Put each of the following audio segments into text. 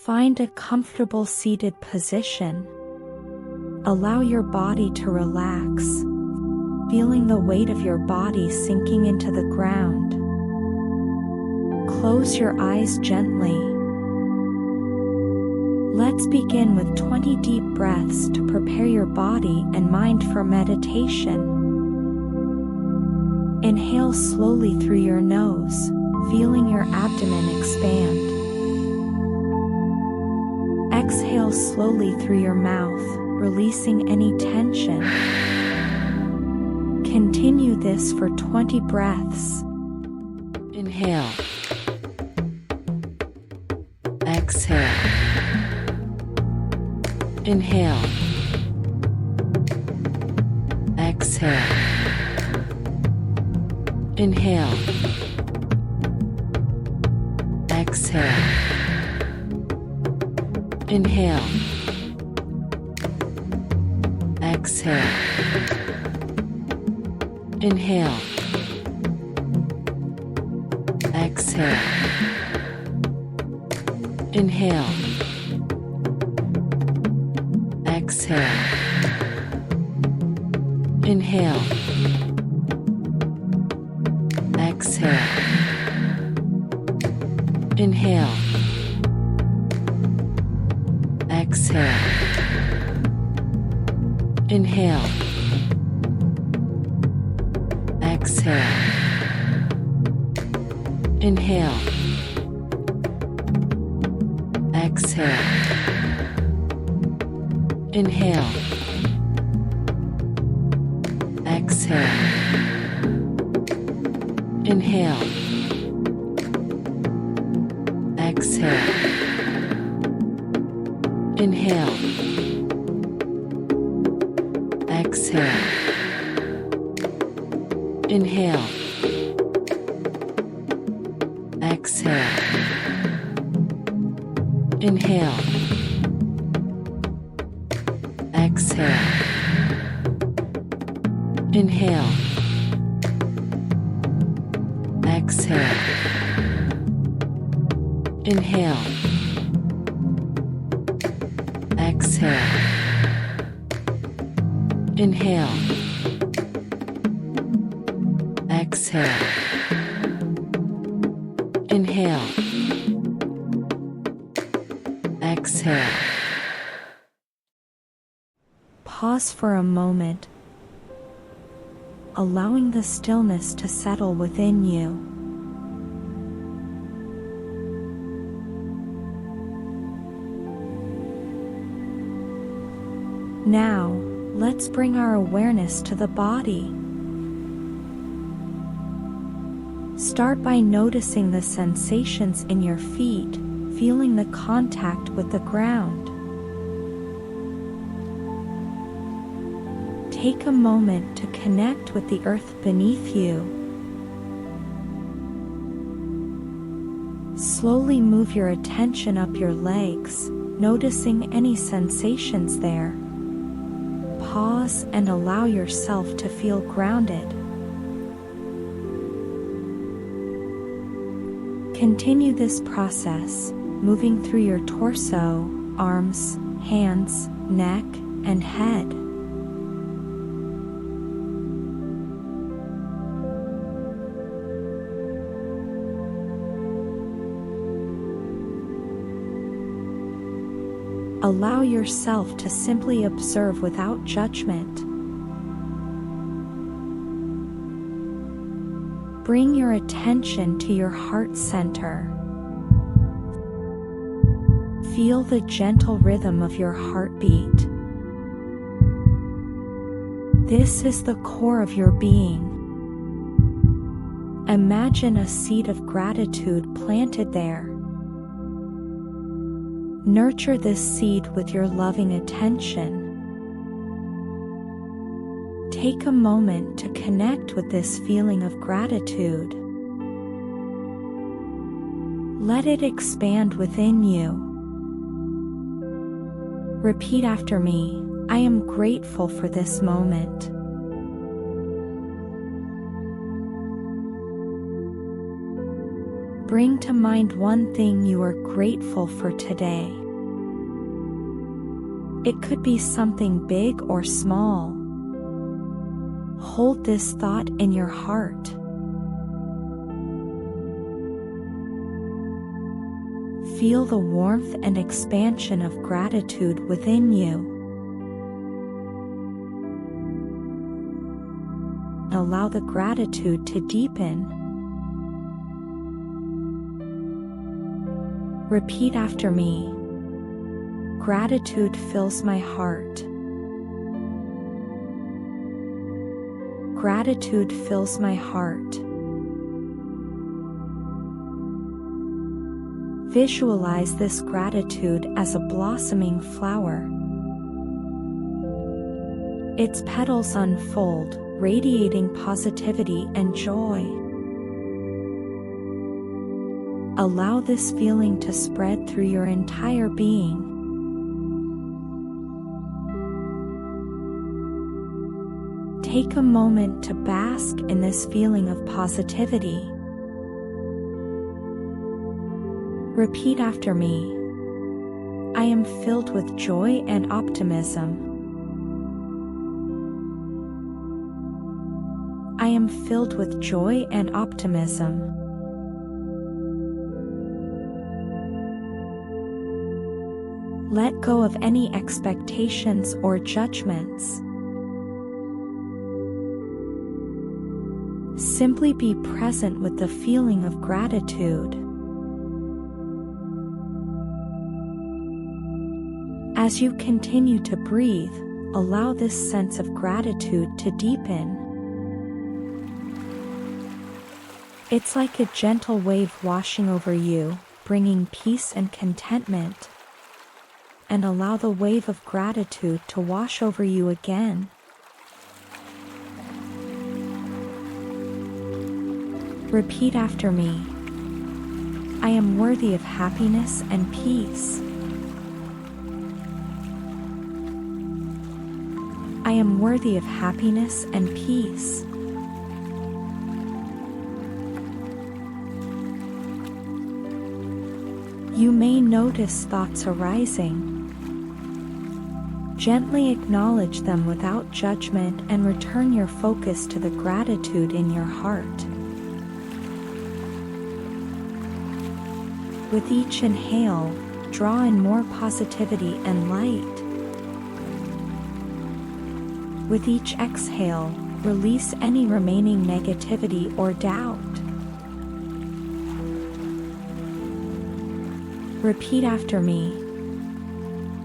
Find a comfortable seated position. Allow your body to relax, feeling the weight of your body sinking into the ground. Close your eyes gently. Let's begin with 20 deep breaths to prepare your body and mind for meditation. Inhale slowly through your nose, feeling your abdomen expand. Exhale slowly through your mouth, releasing any tension. Continue this for 20 breaths. Inhale. Exhale. Inhale. Exhale. Inhale. Exhale. Inhale. Exhale. Inhale. Exhale. Inhale. Exhale. Inhale. Exhale. Inhale. Exhale. Inhale. Exhale. Inhale. Exhale. Inhale. Exhale. Inhale. Exhale. Inhale. Exhale. Inhale. Exhale. Inhale. Exhale. Inhale. Exhale. Inhale. Exhale. Inhale. Exhale. Inhale. Exhale. Pause for a moment, allowing the stillness to settle within you. Now, let's bring our awareness to the body. Start by noticing the sensations in your feet, feeling the contact with the ground. Take a moment to connect with the earth beneath you. Slowly move your attention up your legs, noticing any sensations there. Pause and allow yourself to feel grounded. Continue this process, moving through your torso, arms, hands, neck, and head. Allow yourself to simply observe without judgment. Bring your attention to your heart center. Feel the gentle rhythm of your heartbeat. This is the core of your being. Imagine a seed of gratitude planted there. Nurture this seed with your loving attention. Take a moment to connect with this feeling of gratitude. Let it expand within you. Repeat after me, I am grateful for this moment. Bring to mind one thing you are grateful for today. It could be something big or small. Hold this thought in your heart. Feel the warmth and expansion of gratitude within you. Allow the gratitude to deepen. Repeat after me. Gratitude fills my heart. Gratitude fills my heart. Visualize this gratitude as a blossoming flower. Its petals unfold, radiating positivity and joy. Allow this feeling to spread through your entire being. Take a moment to bask in this feeling of positivity. Repeat after me. I am filled with joy and optimism. I am filled with joy and optimism. Let go of any expectations or judgments. Simply be present with the feeling of gratitude. As you continue to breathe, allow this sense of gratitude to deepen. It's like a gentle wave washing over you, bringing peace and contentment. And allow the wave of gratitude to wash over you again. Repeat after me. I am worthy of happiness and peace. I am worthy of happiness and peace. You may notice thoughts arising. Gently acknowledge them without judgment and return your focus to the gratitude in your heart. With each inhale, draw in more positivity and light. With each exhale, release any remaining negativity or doubt. Repeat after me.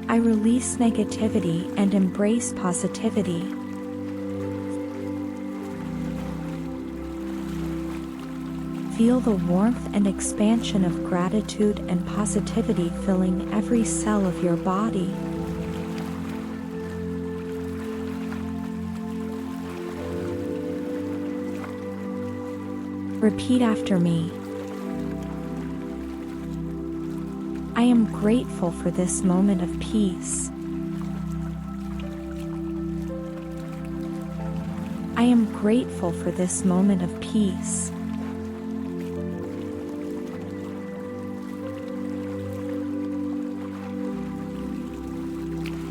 I release negativity and embrace positivity. Feel the warmth and expansion of gratitude and positivity filling every cell of your body. Repeat after me. I am grateful for this moment of peace. I am grateful for this moment of peace.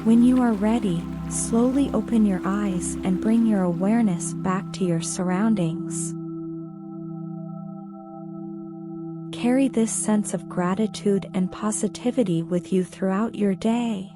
When you are ready, slowly open your eyes and bring your awareness back to your surroundings. Carry this sense of gratitude and positivity with you throughout your day.